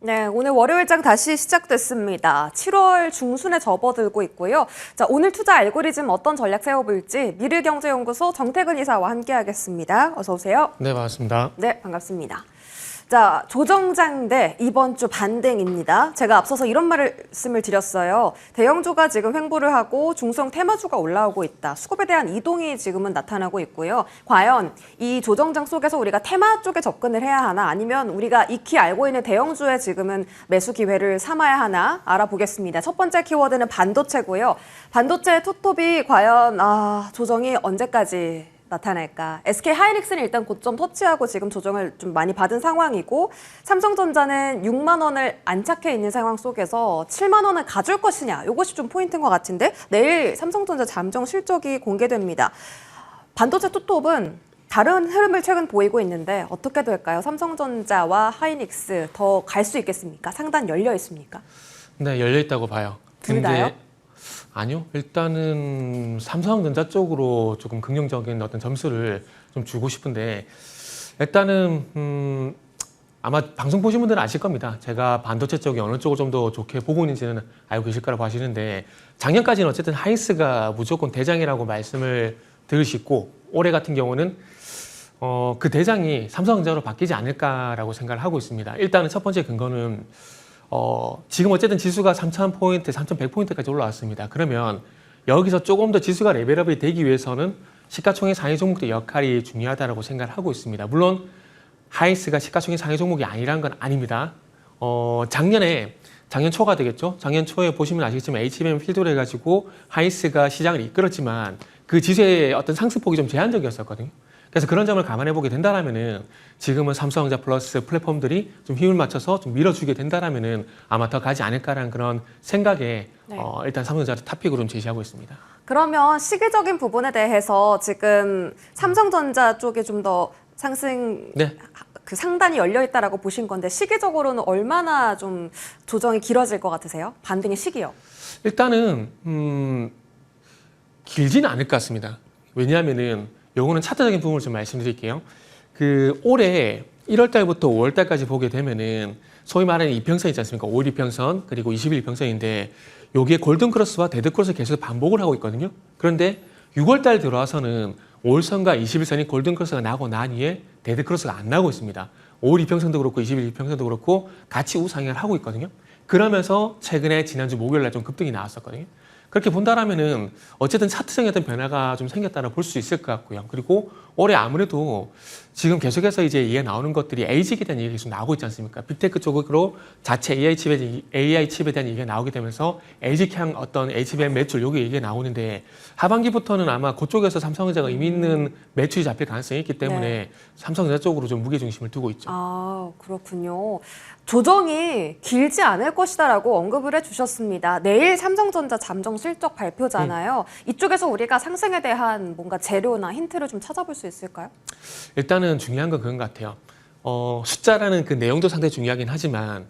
네, 오늘 월요일장 다시 시작됐습니다. 7월 중순에 접어들고 있고요. 자, 오늘 투자 알고리즘 어떤 전략 세워볼지 미르경제연구소 정태근 이사와 함께하겠습니다. 어서 오세요. 네, 반갑습니다. 네, 반갑습니다. 자, 조정장대 이번 주 반등입니다. 제가 앞서서 이런 말씀을 드렸어요. 대형주가 지금 횡보를 하고 중소형 테마주가 올라오고 있다. 수급에 대한 이동이 지금은 나타나고 있고요. 과연 이 조정장 속에서 우리가 테마 쪽에 접근을 해야 하나 아니면 우리가 익히 알고 있는 대형주에 지금은 매수 기회를 삼아야 하나 알아보겠습니다. 첫 번째 키워드는 반도체고요. 반도체 투톱이 과연 조정이 언제까지 나타날까? SK 하이닉스는 일단 고점 터치하고 지금 조정을 좀 많이 받은 상황이고 삼성전자는 6만 원을 안착해 있는 상황 속에서 7만 원을 가줄 것이냐? 이것이 좀 포인트인 것 같은데 내일 삼성전자 잠정 실적이 공개됩니다. 반도체 투톱은 다른 흐름을 최근 보이고 있는데 어떻게 될까요? 삼성전자와 하이닉스 더 갈 수 있겠습니까? 상단 열려 있습니까? 네, 열려 있다고 봐요. 둘 다요? 아니요. 일단은 삼성전자 쪽으로 조금 긍정적인 어떤 점수를 좀 주고 싶은데 일단은 아마 방송 보신 분들은 아실 겁니다. 제가 반도체 쪽이 어느 쪽을 좀 더 좋게 보고 있는지는 알고 계실 거라고 하시는데 작년까지는 어쨌든 하이스가 무조건 대장이라고 말씀을 드릴 수 있고 올해 같은 경우는 그 대장이 삼성전자로 바뀌지 않을까라고 생각을 하고 있습니다. 일단은 첫 번째 근거는 지금 어쨌든 지수가 3,000포인트, 3,100포인트까지 올라왔습니다. 그러면 여기서 조금 더 지수가 레벨업이 되기 위해서는 시가총액 상위 종목의 역할이 중요하다고 생각을 하고 있습니다. 물론 하이스가 시가총액 상위 종목이 아니라는 건 아닙니다. 작년 초가 되겠죠. 작년 초에 보시면 아시겠지만 HBM 필두로 해가지고 하이스가 시장을 이끌었지만 그 지수의 어떤 상승폭이 좀 제한적이었었거든요. 그래서 그런 점을 감안해 보게 된다라면은 지금은 삼성전자 플러스 플랫폼들이 좀 힘을 맞춰서 좀 밀어주게 된다라면은 아마 더 가지 않을까라는 그런 생각에 일단 삼성전자 탑픽으로 좀 제시하고 있습니다. 그러면 시기적인 부분에 대해서 지금 삼성전자 쪽에 좀 더 상승 그 상단이 열려 있다라고 보신 건데 시기적으로는 얼마나 좀 조정이 길어질 것 같으세요? 반등의 시기요? 일단은 길지는 않을 것 같습니다. 왜냐하면은 요거는 차트적인 부분을 좀 말씀드릴게요. 그 올해 1월 달부터 5월 달까지 보게 되면은 소위 말하는 이평선 있지 않습니까? 5일 이평선 그리고 20일 이평선인데 요게 골든 크로스와 데드 크로스 계속 반복을 하고 있거든요. 그런데 6월 달 들어와서는 5일선과 21선이 골든 크로스가 나고 난 후에 데드 크로스가 안 나고 있습니다. 5일 이평선도 그렇고 20일 이평선도 그렇고 같이 우상향을 하고 있거든요. 그러면서 최근에 지난주 목요일 날 좀 급등이 나왔었거든요. 그렇게 본다라면은 어쨌든 차트적인 어떤 변화가 좀 생겼다고 볼 수 있을 것 같고요. 그리고 올해 아무래도 지금 계속해서 이제 얘기가 나오는 것들이 에이직에 대한 얘기가 계속 나오고 있지 않습니까? 빅테크 쪽으로 자체 AI 칩에 대한 얘기가 나오게 되면서 에이직향 어떤 HBM 매출 요게 얘기가 나오는데 하반기부터는 아마 그쪽에서 삼성전자가 의미 있는 매출이 잡힐 가능성이 있기 때문에 삼성전자 쪽으로 좀 무게 중심을 두고 있죠. 아, 그렇군요. 조정이 길지 않을 것이다라고 언급을 해주셨습니다. 내일 삼성전자 잠정 실적 발표잖아요. 이쪽에서 우리가 상승에 대한 뭔가 재료나 힌트를 좀 찾아볼 수 있을까요? 일단은 중요한 건 그런 것 같아요. 숫자라는 그 내용도 상당히 중요하긴 하지만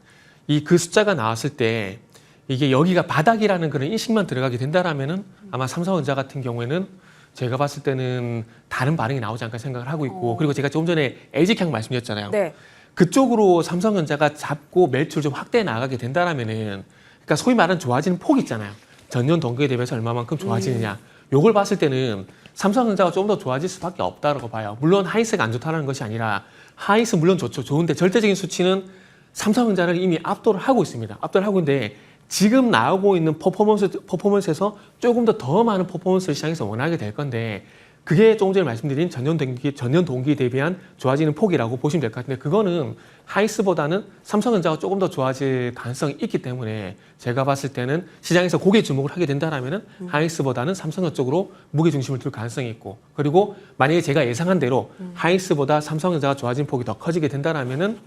그 숫자가 나왔을 때 이게 여기가 바닥이라는 그런 인식만 들어가게 된다라면은 아마 삼성전자 같은 경우에는 제가 봤을 때는 다른 반응이 나오지 않을까 생각을 하고 있고 그리고 제가 조금 전에 LG향 말씀드렸잖아요. 네. 그쪽으로 삼성전자가 잡고 매출 좀 확대해 나가게 된다라면은 그러니까 소위 말하는 좋아지는 폭 있잖아요. 전년 동기에 대비해서 얼마만큼 좋아지느냐. 요걸 봤을 때는 삼성전자가 좀 더 좋아질 수밖에 없다고 봐요. 물론 하이스가 안 좋다는 것이 아니라 하이스 물론 좋죠. 좋은데 절대적인 수치는 삼성전자를 이미 압도를 하고 있습니다. 압도를 하고 있는데 지금 나오고 있는 퍼포먼스에서 조금 더 많은 퍼포먼스를 시장에서 원하게 될 건데 그게 조금 전에 말씀드린 전년 동기에 대비한 좋아지는 폭이라고 보시면 될 것 같은데 그거는 하이스보다는 삼성전자가 조금 더 좋아질 가능성이 있기 때문에 제가 봤을 때는 시장에서 고개 주목을 하게 된다라면은 하이스보다는 삼성전자 쪽으로 무게 중심을 둘 가능성이 있고 그리고 만약에 제가 예상한 대로 하이스보다 삼성전자가 좋아진 폭이 더 커지게 된다라면은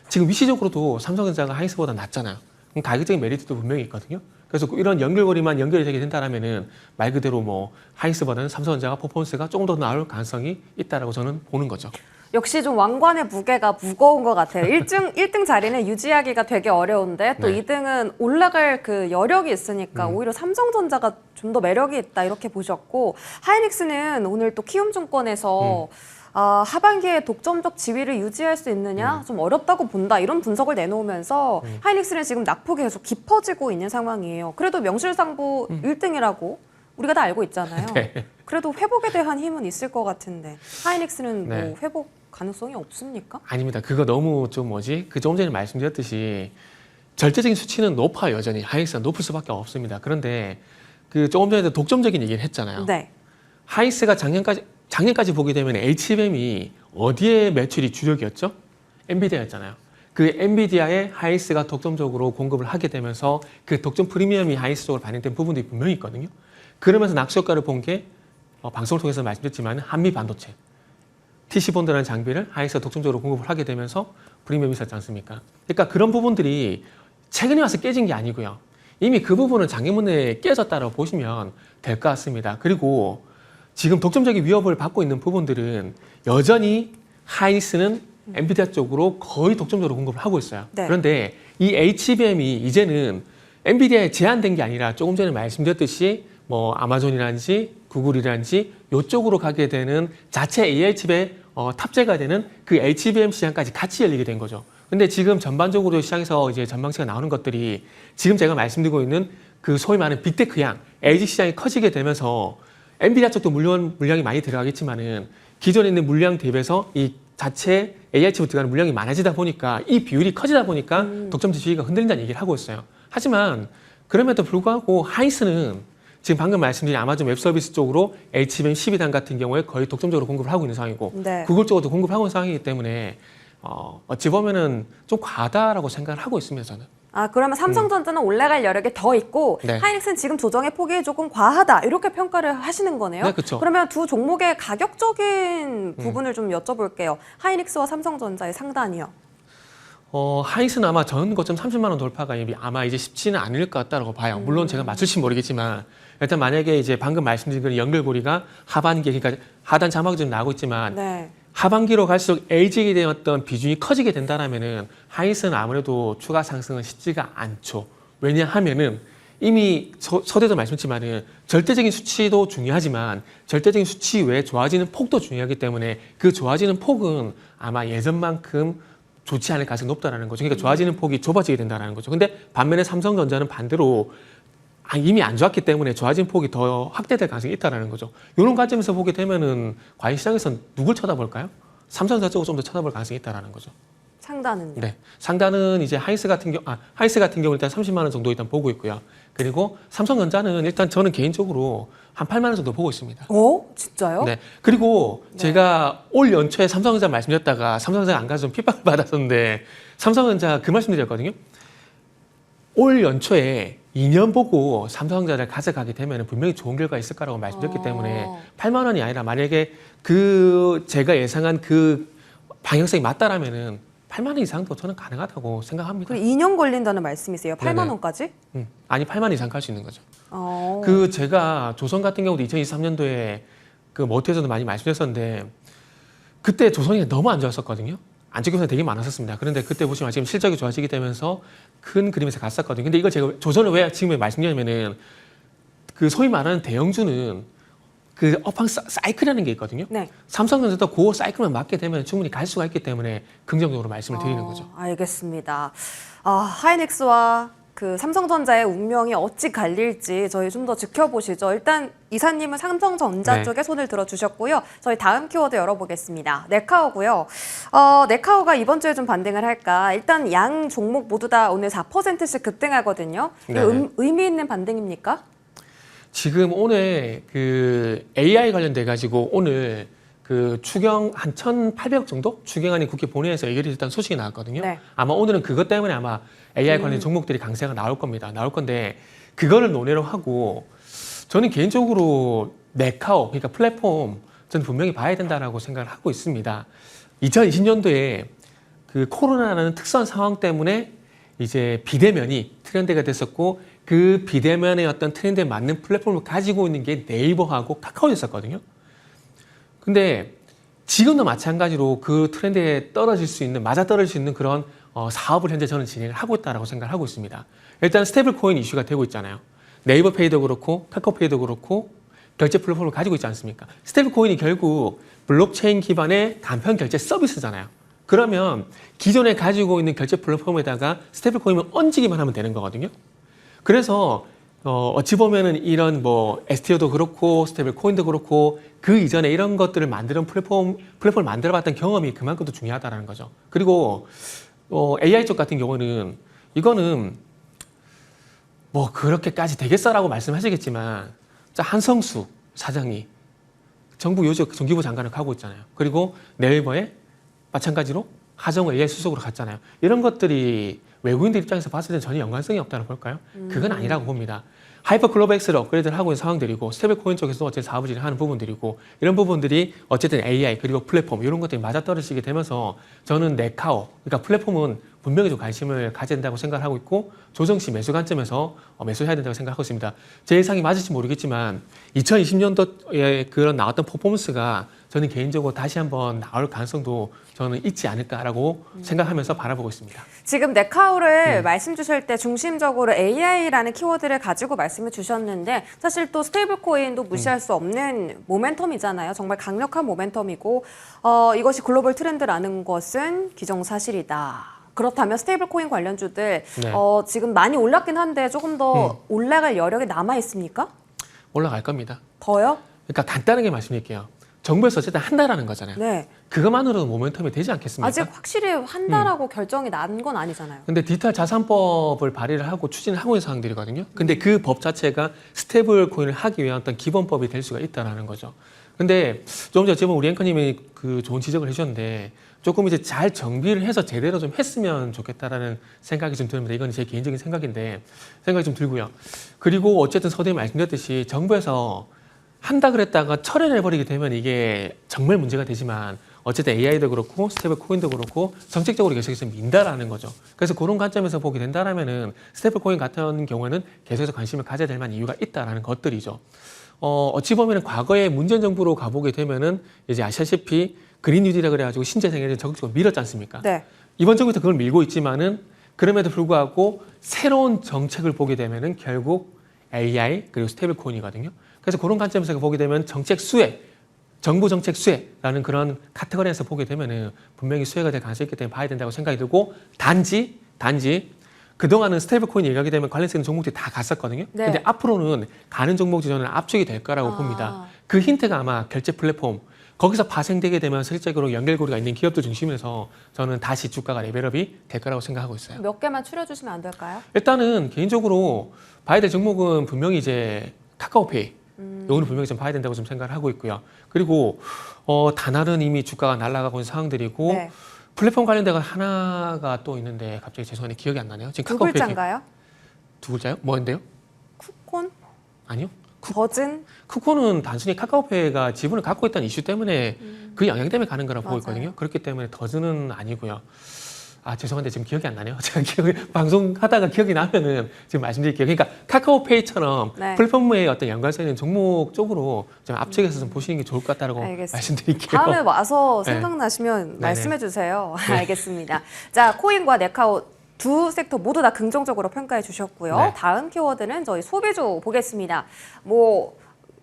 지금 위치적으로도 삼성전자가 하이스보다 낫잖아요. 그럼 가격적인 메리트도 분명히 있거든요. 그래서 이런 연결고리만 연결이 되게 된다라면은 말 그대로 뭐 하이스보다는 삼성전자가 퍼포먼스가 조금 더 나올 가능성이 있다라고 저는 보는 거죠. 역시 좀 왕관의 무게가 무거운 것 같아요. 1등 자리는 유지하기가 되게 어려운데 또 2등은 올라갈 그 여력이 있으니까 오히려 삼성전자가 좀 더 매력이 있다 이렇게 보셨고 하이닉스는 오늘 또 키움증권에서 하반기에 독점적 지위를 유지할 수 있느냐 좀 어렵다고 본다 이런 분석을 내놓으면서 하이닉스는 지금 낙폭이 계속 깊어지고 있는 상황이에요. 그래도 명실상부 1등이라고 우리가 다 알고 있잖아요. 네. 그래도 회복에 대한 힘은 있을 것 같은데 하이닉스는 네. 뭐 회복 가능성이 없습니까? 아닙니다. 그거 너무 좀 그 조금 전에 말씀드렸듯이 절대적인 수치는 높아요. 여전히 하이닉스가 높을 수밖에 없습니다. 그런데 그 조금 전에도 독점적인 얘기를 했잖아요. 네. 하이닉스가 작년까지 보게 되면 HBM이 어디에 매출이 주력이었죠? 엔비디아였잖아요. 그 엔비디아에 하이닉스가 독점적으로 공급을 하게 되면서 그 독점 프리미엄이 하이닉스 쪽으로 반영된 부분들이 분명히 있거든요. 그러면서 낙수 효과를 본 게 방송을 통해서 말씀드렸지만 한미 반도체, TC본드라는 장비를 하이닉스가 독점적으로 공급을 하게 되면서 프리미엄이 있었지 않습니까? 그러니까 그런 부분들이 최근에 와서 깨진 게 아니고요. 이미 그 부분은 작년에 깨졌다고 보시면 될 것 같습니다. 그리고 지금 독점적인 위협을 받고 있는 부분들은 여전히 하이닉스는 엔비디아 쪽으로 거의 독점적으로 공급을 하고 있어요. 네. 그런데 이 HBM이 이제는 엔비디아에 제한된 게 아니라 조금 전에 말씀드렸듯이 뭐 아마존이라든지 구글이라든지 이쪽으로 가게 되는 자체 AI 칩에 탑재가 되는 그 HBM 시장까지 같이 열리게 된 거죠. 근데 지금 전반적으로 시장에서 이제 전망치가 나오는 것들이 지금 제가 말씀드리고 있는 그 소위 말하는 빅테크향, LG 시장이 커지게 되면서 엔비디아 쪽도 물론 물량이 많이 들어가겠지만은 기존에 있는 물량 대비해서 이 자체 AI 칩을 들어가는 물량이 많아지다 보니까 이 비율이 커지다 보니까 독점 지위가 흔들린다는 얘기를 하고 있어요. 하지만 그럼에도 불구하고 하이닉스는 지금 방금 말씀드린 아마존 웹서비스 쪽으로 HBM 12단 같은 경우에 거의 독점적으로 공급을 하고 있는 상황이고 네. 구글 쪽으로도 공급을 하고 있는 상황이기 때문에 어찌 보면은 좀 과다라고 생각을 하고 있습니다, 저는. 그러면 삼성전자는 올라갈 여력이 더 있고 네. 하이닉스는 지금 조정의 폭이 조금 과하다 이렇게 평가를 하시는 거네요. 네, 그렇죠. 그러면 두 종목의 가격적인 부분을 좀 여쭤볼게요. 하이닉스와 삼성전자의 상단이요. 하이닉스는 아마 전 고점 30만 원 돌파가 아마 이제 쉽지는 않을 것 같다고 봐요. 물론 제가 맞출지 모르겠지만 일단 만약에 이제 방금 말씀드린 그 연결고리가 하반기 그러니까 하단 자막이 좀 나오고 있지만 네. 하반기로 갈수록 LG에 대한 어떤 비중이 커지게 된다라면은 하이닉스는 아무래도 추가 상승은 쉽지가 않죠. 왜냐하면은 이미 서두에도 말씀드렸지만은 절대적인 수치도 중요하지만 절대적인 수치 외에 좋아지는 폭도 중요하기 때문에 그 좋아지는 폭은 아마 예전만큼 좋지 않을 가능성이 높다라는 거죠. 그러니까 좋아지는 폭이 좁아지게 된다는 거죠. 근데 반면에 삼성전자는 반대로 이미 안 좋았기 때문에 좋아진 폭이 더 확대될 가능성이 있다는 거죠. 이런 관점에서 보게 되면은 과연 시장에서는 누굴 쳐다볼까요? 삼성전자 쪽을 좀 더 쳐다볼 가능성이 있다는 거죠. 상단은요? 네, 상단은 이제 하이닉스 같은 경우 일단 30만 원 정도 일단 보고 있고요. 그리고 삼성전자는 일단 저는 개인적으로 한 8만 원 정도 보고 있습니다. 진짜요? 네. 그리고 제가 올 연초에 삼성전자 말씀드렸다가 삼성전자 안 가서 좀 핍박을 받았었는데 삼성전자 그 말씀드렸거든요. 올 연초에 2년 보고 삼성전자를 가져가게 되면 분명히 좋은 결과가 있을 거라고 말씀드렸기 때문에 8만 원이 아니라 만약에 제가 예상한 그 방향성이 맞다라면은 8만 원 이상도 저는 가능하다고 생각합니다. 그럼 2년 걸린다는 말씀이세요? 8만 원까지? 아니 8만 원 이상 갈 수 있는 거죠. 어. 제가 조선 같은 경우도 2023년도에 그 모태에서도 많이 말씀드렸었는데 그때 조선이 너무 안 좋았었거든요. 안쪽에서 되게 많았었습니다. 그런데 그때 보시면 지금 실적이 좋아지게 되면서 큰 그림에서 갔었거든요. 근데 이거 제가 조선을 왜 지금 말씀드리냐면은 그 소위 말하는 대형주는 그 업황 사이클이라는 게 있거든요. 네. 삼성전자도 그 사이클만 맞게 되면 충분히 갈 수가 있기 때문에 긍정적으로 말씀을 드리는 거죠. 알겠습니다. 하이닉스와 그 삼성전자의 운명이 어찌 갈릴지 저희 좀 더 지켜보시죠. 일단 이사님은 삼성전자 네. 쪽에 손을 들어주셨고요. 저희 다음 키워드 열어보겠습니다. 네카오고요. 네카오가 이번 주에 좀 반등을 할까? 일단 양 종목 모두 다 오늘 4%씩 급등하거든요. 네. 의미 있는 반등입니까? 지금 오늘 그 AI 관련돼 가지고 오늘 그 추경 한 1,800억 정도 추경안이 국회 본회의에서 의결이 됐다는 소식이 나왔거든요. 네. 아마 오늘은 그것 때문에 아마 AI 관련 종목들이 강세가 나올 겁니다. 나올 건데 그거를 논의로 하고 저는 개인적으로 네카오 그러니까 플랫폼 저는 분명히 봐야 된다라고 생각을 하고 있습니다. 2020년도에 그 코로나라는 특수한 상황 때문에 이제 비대면이 트렌드가 됐었고 그 비대면의 어떤 트렌드에 맞는 플랫폼을 가지고 있는 게 네이버하고 카카오였었거든요. 근데 지금도 마찬가지로 그 트렌드에 맞아떨어질 수 있는 그런 사업을 현재 저는 진행을 하고 있다고 생각을 하고 있습니다. 일단 스테이블 코인 이슈가 되고 있잖아요. 네이버 페이도 그렇고 카카오페이도 그렇고 결제 플랫폼을 가지고 있지 않습니까? 스테이블 코인이 결국 블록체인 기반의 간편 결제 서비스잖아요. 그러면 기존에 가지고 있는 결제 플랫폼에다가 스테이블 코인을 얹기만 하면 되는 거거든요. 그래서 어찌 보면은 이런 뭐 STO도 그렇고 스테이블 코인도 그렇고 그 이전에 이런 것들을 만드는 플랫폼을 만들어봤던 경험이 그만큼 더 중요하다는 거죠. 그리고 AI 쪽 같은 경우는 이거는 뭐 그렇게까지 되겠어라고 말씀하시겠지만 한성수 사장이 정부 요직 정기부 장관을 가고 있잖아요. 그리고 네이버에 마찬가지로 하정우 AI 수석으로 갔잖아요. 이런 것들이 외국인들 입장에서 봤을 때는 전혀 연관성이 없다고 볼까요? 그건 아니라고 봅니다. 하이퍼 글로벌엑스를 업그레이드를 하고 있는 상황들이고 스테이블 코인 쪽에서도 어쨌든 사업 진행을 하는 부분들이고 이런 부분들이 어쨌든 AI 그리고 플랫폼 이런 것들이 맞아떨어지게 되면서 저는 네카오 그러니까 플랫폼은 분명히 좀 관심을 가져야 된다고 생각하고 있고 조정 시 매수 관점에서 매수해야 된다고 생각하고 있습니다. 제 예상이 맞을지 모르겠지만 2020년도에 그런 나왔던 퍼포먼스가 저는 개인적으로 다시 한번 나올 가능성도 저는 있지 않을까라고 생각하면서 바라보고 있습니다. 지금 네카오를 말씀 주실 때 중심적으로 AI라는 키워드를 가지고 말씀을 주셨는데 사실 또 스테이블 코인도 무시할 수 없는 모멘텀이잖아요. 정말 강력한 모멘텀이고 이것이 글로벌 트렌드라는 것은 기정사실이다. 그렇다면 스테이블 코인 관련주들 네. 지금 많이 올랐긴 한데 조금 더 올라갈 여력이 남아 있습니까? 올라갈 겁니다. 더요? 그러니까 간단하게 말씀드릴게요. 정부에서 어쨌든 한다라는 거잖아요. 네. 그것만으로도 모멘텀이 되지 않겠습니까? 아직 확실히 한다라고 결정이 난 건 아니잖아요. 근데 디지털 자산법을 발의를 하고 추진을 하고 있는 사항들이거든요. 근데 그 법 자체가 스테이블 코인을 하기 위한 어떤 기본법이 될 수가 있다는 거죠. 근데 조금 전에 우리 앵커님이 그 좋은 지적을 해주셨는데 조금 이제 잘 정비를 해서 제대로 좀 했으면 좋겠다라는 생각이 좀 듭니다. 이건 제 개인적인 생각인데 생각이 좀 들고요. 그리고 어쨌든 서두에 말씀드렸듯이 정부에서 한다 그랬다가 철회해버리게 되면 이게 정말 문제가 되지만 어쨌든 AI도 그렇고 스테이블 코인도 그렇고 정책적으로 계속해서 민다라는 거죠. 그래서 그런 관점에서 보게 된다라면은 스테이블 코인 같은 경우에는 계속해서 관심을 가져야 될 만한 이유가 있다라는 것들이죠. 어찌 보면은 과거에 문재인 정부로 가보게 되면은 이제 아시다시피 그린 뉴딜이라 그래가지고 신재 생애를 적극적으로 밀었지 않습니까? 네. 이번 정부에서 그걸 밀고 있지만은 그럼에도 불구하고 새로운 정책을 보게 되면은 결국 AI 그리고 스테이블 코인이거든요. 그래서 그런 관점에서 보게 되면 정책 수혜, 정부 정책 수혜라는 그런 카테고리에서 보게 되면은 분명히 수혜가 될 가능성이 있기 때문에 봐야 된다고 생각이 들고 단지 그동안은 스테이블 코인 얘기하게 되면 관련성 있는 종목들이 다 갔었거든요. 네. 근데 앞으로는 가는 종목들이 저는 압축이 될 거라고 봅니다. 그 힌트가 아마 결제 플랫폼 거기서 파생되게 되면 실질적으로 연결고리가 있는 기업들 중심에서 저는 다시 주가가 레벨업이 될 거라고 생각하고 있어요. 몇 개만 추려주시면 안 될까요? 일단은 개인적으로 봐야 될 종목은 분명히 이제 카카오페이 요거는 분명히 좀 봐야 된다고 좀 생각을 하고 있고요. 그리고 다날은 이미 주가가 날아가고 있는 상황들이고 네. 플랫폼 관련돼가 하나가 또 있는데 갑자기 죄송한데 기억이 안 나네요. 지금 두 카카오페이 글자인가요? 두 글자요? 뭐인데요? 쿠콘? 아니요. 버즌? 쿠코는 단순히 카카오페이가 지분을 갖고 있다는 이슈 때문에 그 영향 때문에 가는 거라고 보고 맞아요. 있거든요. 그렇기 때문에 더즈는 아니고요. 죄송한데 지금 기억이 안 나네요. 제가 방송하다가 기억이 나면은 지금 말씀드릴게요. 그러니까 카카오페이처럼 네. 플랫폼의 어떤 연관성 있는 종목 쪽으로 좀 압축해서 좀 보시는 게 좋을 것 같다고 알겠습니다. 말씀드릴게요. 다음에 와서 네. 생각나시면 네네. 말씀해 주세요. 알겠습니다. 자, 코인과 네카오 두 섹터 모두 다 긍정적으로 평가해 주셨고요. 네. 다음 키워드는 저희 소비주 보겠습니다.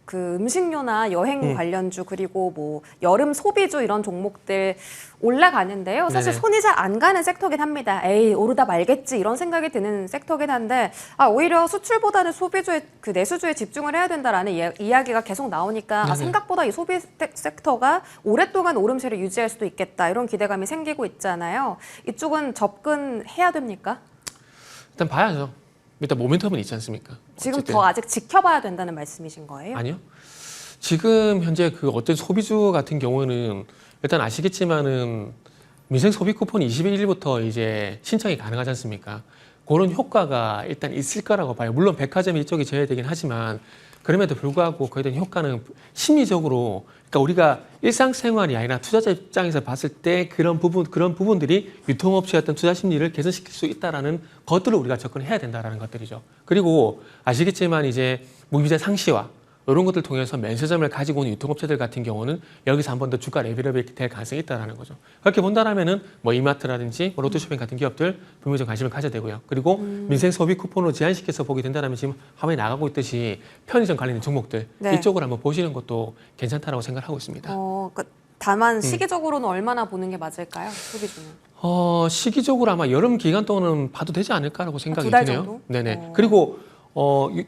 그 음식료나 여행 관련주 그리고 뭐 여름 소비주 이런 종목들 올라가는데요. 사실 네네. 손이 잘 안 가는 섹터긴 합니다. 에이 오르다 말겠지 이런 생각이 드는 섹터긴 한데 오히려 수출보다는 소비주의 그 내수주에 집중을 해야 된다라는 이야기가 계속 나오니까 네네. 생각보다 이 소비 섹터가 오랫동안 오름세를 유지할 수도 있겠다 이런 기대감이 생기고 있잖아요. 이쪽은 접근해야 됩니까? 일단 봐야죠. 일단 모멘텀은 있지 않습니까? 지금 어쨌든. 더 아직 지켜봐야 된다는 말씀이신 거예요? 아니요. 지금 현재 그 어떤 소비주 같은 경우는 일단 아시겠지만은 민생 소비 쿠폰이 21일부터 이제 신청이 가능하지 않습니까? 그런 효과가 일단 있을 거라고 봐요. 물론 백화점 이쪽이 제외되긴 하지만 그럼에도 불구하고 그에 대한 효과는 심리적으로 그러니까 우리가 일상생활이 아니라 투자자 입장에서 봤을 때 그런 부분들이 유통업체의 어떤 투자 심리를 개선시킬 수 있다라는 것들을 우리가 접근해야 된다라는 것들이죠. 그리고 아시겠지만 이제 무비자 상시와 이런 것들 통해서 면세점을 가지고 온 유통업체들 같은 경우는 여기서 한 번 더 주가 레벨업이 될 가능성이 있다는 거죠. 그렇게 본다라면은 뭐 이마트라든지 뭐 롯데쇼핑 같은 기업들 분명히 좀 관심을 가져야 되고요. 그리고 민생 소비 쿠폰으로 제한시켜서 보게 된다면 지금 화면에 나가고 있듯이 편의점 관련 종목들 네. 이쪽을 한번 보시는 것도 괜찮다라고 생각하고 있습니다. 다만 시기적으로는 얼마나 보는 게 맞을까요? 소비주는. 시기적으로 아마 여름 기간 동안은 봐도 되지 않을까라고 생각이 두 달 드네요. 정도? 네네. 그리고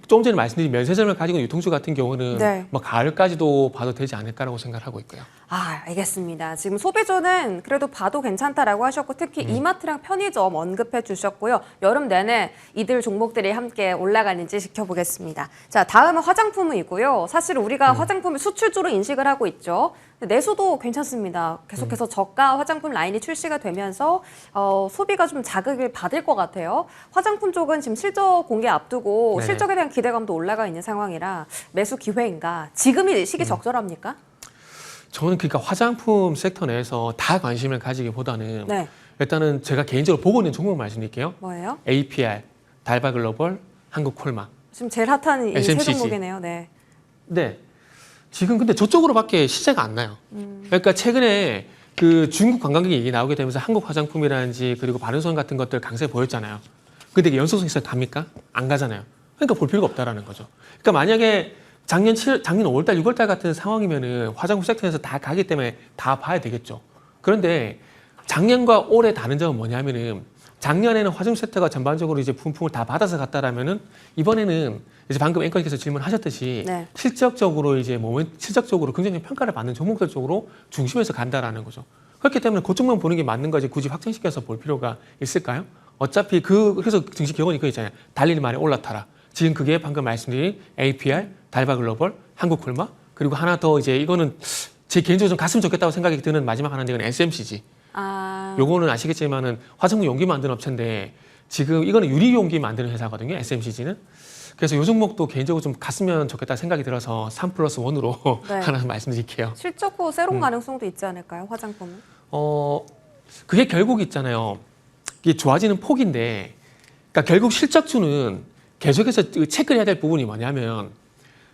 좀 전에 말씀드린 면세점을 가지고 있는 유통주 같은 경우는 네. 뭐 가을까지도 봐도 되지 않을까라고 생각을 하고 있고요. 알겠습니다. 지금 소비주는 그래도 봐도 괜찮다라고 하셨고 특히 이마트랑 편의점 언급해 주셨고요. 여름 내내 이들 종목들이 함께 올라가는지 지켜보겠습니다. 자, 다음은 화장품이고요. 사실 우리가 화장품을 수출주로 인식을 하고 있죠. 내수도 괜찮습니다. 계속해서 저가 화장품 라인이 출시가 되면서 소비가 좀 자극을 받을 것 같아요. 화장품 쪽은 지금 실적 공개 앞두고 네네. 실적에 대한 기대감도 올라가 있는 상황이라 매수 기회인가? 지금이 시기 적절합니까? 저는 그러니까 화장품 섹터 내에서 다 관심을 가지기보다는 네. 일단은 제가 개인적으로 보고 있는 종목 말씀드릴게요. 뭐예요? APR, 달바글로벌, 한국콜마. 지금 제일 핫한 이 세 SMCG. 종목이네요. 네. 네. 지금 근데 저쪽으로밖에 시세가 안 나요. 그러니까 최근에 그 중국 관광객이 얘기 나오게 되면서 한국 화장품이라든지 그리고 바른선 같은 것들 강세 보였잖아요. 근데 이게 연속성 있어서 갑니까? 안 가잖아요. 그러니까 볼 필요가 없다라는 거죠. 그러니까 만약에 작년 5월달, 6월달 같은 상황이면은 화장품 섹터에서 다 가기 때문에 다 봐야 되겠죠. 그런데 작년과 올해 다른 점은 뭐냐면은 작년에는 화장품 섹터가 전반적으로 이제 분품을 다 받아서 갔다라면은 이번에는 이제 방금 앵커님께서 질문하셨듯이 네. 실적적으로 이제 실적적으로 긍정적 평가를 받는 종목들 쪽으로 중심에서 간다라는 거죠. 그렇기 때문에 그쪽만 보는 게 맞는 거지 굳이 확정시켜서 볼 필요가 있을까요? 어차피 그래서 증시 기본이 그거 있잖아요. 달릴 말에 올라타라. 지금 그게 방금 말씀드린 APR, 달바글로벌, 한국콜마 그리고 하나 더 이제 이거는 제 개인적으로 좀 갔으면 좋겠다고 생각이 드는 마지막 하나인데 이건 SMCG. 요거는 아시겠지만은 화장품 용기 만드는 업체인데 지금 이거는 유리 용기 만드는 회사거든요. SMCG는. 그래서 요 종목도 개인적으로 좀 갔으면 좋겠다 생각이 들어서 3+1으로 네. 하나 말씀드릴게요. 실적 후 새로운 가능성도 있지 않을까요? 화장품은? 그게 결국 있잖아요. 이게 좋아지는 폭인데, 그러니까 결국 실적주는 계속해서 체크를 해야 될 부분이 뭐냐면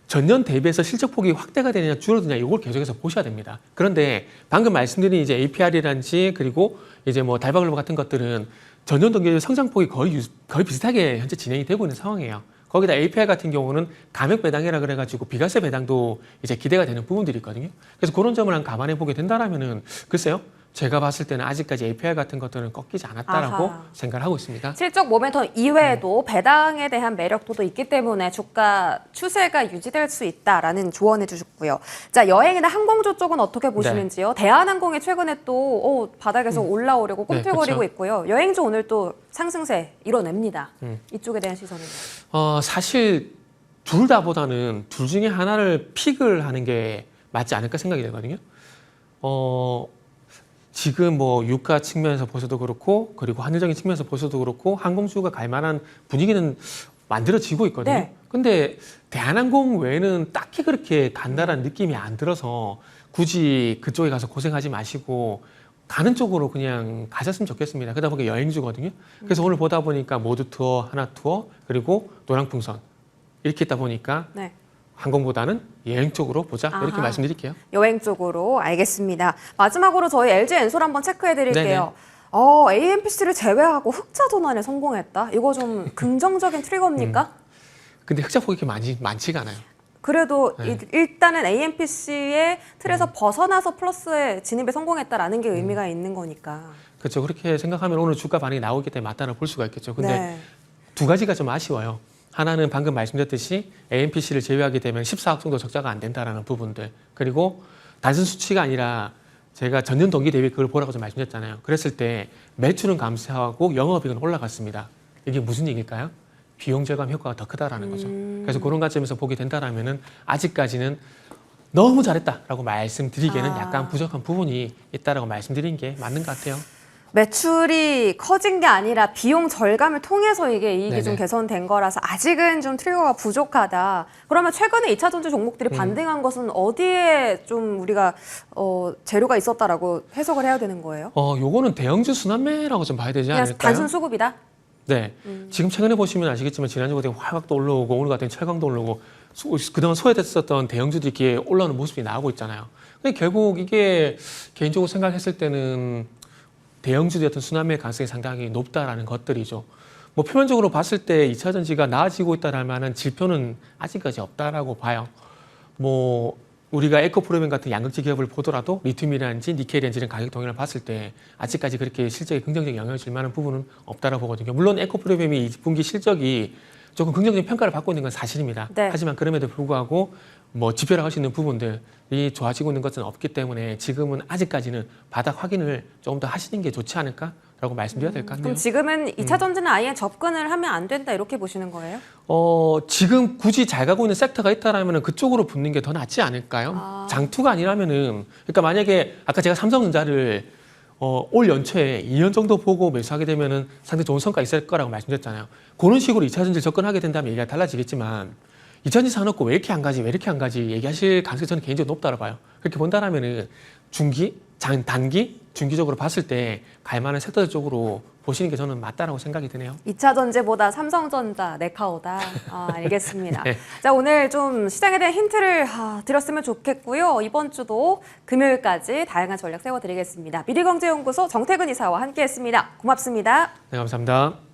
전년 대비해서 실적 폭이 확대가 되느냐 줄어드냐 이걸 계속해서 보셔야 됩니다. 그런데 방금 말씀드린 이제 APR이란지 그리고 이제 뭐 달바글로벌 같은 것들은 전년 동기 성장폭이 거의 비슷하게 현재 진행이 되고 있는 상황이에요. 거기다 APR 같은 경우는 감액 배당이라 그래가지고 비과세 배당도 이제 기대가 되는 부분들이 있거든요. 그래서 그런 점을 한 감안해 보게 된다라면은 글쎄요. 제가 봤을 때는 아직까지 APR 같은 것들은 꺾이지 않았다라고 아하. 생각을 하고 있습니다. 실적 모멘텀 이외에도 배당에 대한 매력도도 있기 때문에 주가 추세가 유지될 수 있다라는 조언해 주셨고요. 자, 여행이나 항공주 쪽은 어떻게 보시는지요? 대한항공이 최근에 또 바닥에서 올라오려고 꿈틀거리고 그렇죠. 있고요. 여행주 오늘 또 상승세 이뤄냅니다. 이쪽에 대한 시선은? 사실 둘 다보다는 둘 중에 하나를 픽을 하는 게 맞지 않을까 생각이 되거든요. 지금 뭐 유가 측면에서 보셔도 그렇고 그리고 환율적인 측면에서 보셔도 그렇고 항공주가 갈 만한 분위기는 만들어지고 있거든요. 네. 근데 대한항공 외에는 딱히 그렇게 간다라는 느낌이 안 들어서 굳이 그쪽에 가서 고생하지 마시고 가는 쪽으로 그냥 가셨으면 좋겠습니다. 그러다 보니까 여행주거든요. 그래서 오늘 보다 보니까 모두 투어, 하나 투어, 그리고 노랑풍선 이렇게 있다 보니까 네. 항공보다는 여행 쪽으로 보자 이렇게 아하. 말씀드릴게요. 여행 쪽으로 알겠습니다. 마지막으로 저희 LG 엔솔 한번 체크해 드릴게요. AMPC를 제외하고 흑자 전환에 성공했다. 이거 좀 긍정적인 트리거입니까? 근데 흑자폭이 그렇게 많지가 않아요. 그래도 네. 일단은 AMPC의 틀에서 벗어나서 플러스에 진입에 성공했다라는 게 의미가 있는 거니까. 그렇죠. 그렇게 생각하면 오늘 주가 반응이 나오기 때문에 맞다고 볼 수가 있겠죠. 근데 네. 두 가지가 좀 아쉬워요. 하나는 방금 말씀드렸듯이 AMPC를 제외하게 되면 14억 정도 적자가 안 된다라는 부분들. 그리고 단순 수치가 아니라 제가 전년 동기 대비 그걸 보라고 좀 말씀드렸잖아요. 그랬을 때 매출은 감소하고 영업이익은 올라갔습니다. 이게 무슨 얘기일까요? 비용 절감 효과가 더 크다라는 거죠. 그래서 그런 관점에서 보게 된다라면은 아직까지는 너무 잘했다라고 말씀드리기에는 약간 부족한 부분이 있다라고 말씀드린 게 맞는 것 같아요. 매출이 커진 게 아니라 비용 절감을 통해서 이게 이익이 네네. 좀 개선된 거라서 아직은 좀 트리거가 부족하다. 그러면 최근에 2차 전지 종목들이 반등한 것은 어디에 좀 우리가 재료가 있었다라고 해석을 해야 되는 거예요? 요거는 대형주 순환매라고 좀 봐야 되지 그냥 않을까요? 단순 수급이다? 네. 지금 최근에 보시면 아시겠지만 지난주보다 화각도 올라오고 오늘 같은 철강도 올라오고 그동안 소외됐었던 대형주들이 이렇게 올라오는 모습이 나오고 있잖아요. 근데 결국 이게 개인적으로 생각했을 때는 대형주들의 어떤 순환매 가능성이 상당히 높다라는 것들이죠. 뭐 표면적으로 봤을 때 2차 전지가 나아지고 있다는 만한 지표는 아직까지 없다라고 봐요. 뭐 우리가 에코프로멘 같은 양극재 기업을 보더라도 리튬이라든지 니켈이라든지 이런 가격 동향을 봤을 때 아직까지 그렇게 실적에 긍정적인 영향을 줄 만한 부분은 없다라고 보거든요. 물론 에코프로멘이 2분기 실적이 조금 긍정적인 평가를 받고 있는 건 사실입니다. 네. 하지만 그럼에도 불구하고 뭐 지표라고 할 수 있는 부분들이 좋아지고 있는 것은 없기 때문에 지금은 아직까지는 바닥 확인을 조금 더 하시는 게 좋지 않을까라고 말씀드려야 될 것 같네요. 그럼 지금은 2차 전지는 아예 접근을 하면 안 된다 이렇게 보시는 거예요? 지금 굳이 잘 가고 있는 섹터가 있다라면 그쪽으로 붙는 게 더 낫지 않을까요? 아. 장투가 아니라면은, 그러니까 만약에 아까 제가 삼성전자를 올 연초에 2년 정도 보고 매수하게 되면은 상당히 좋은 성과 있을 거라고 말씀드렸잖아요. 그런 식으로 2차 전지를 접근하게 된다면 얘기가 달라지겠지만 2차 전지 사놓고 왜 이렇게 안 가지, 왜 이렇게 안 가지 얘기하실 가능성이 저는 개인적으로 높다고 봐요. 그렇게 본다라면은 단기, 중기적으로 봤을 때 갈 만한 섹터 쪽으로 보시는 게 저는 맞다라고 생각이 드네요. 2차 전지보다 삼성전자, 네카오다. 알겠습니다. 네. 자, 오늘 좀 시장에 대한 힌트를 드렸으면 좋겠고요. 이번 주도 금요일까지 다양한 전략 세워드리겠습니다. 미래경제연구소 정태근 이사와 함께했습니다. 고맙습니다. 네, 감사합니다.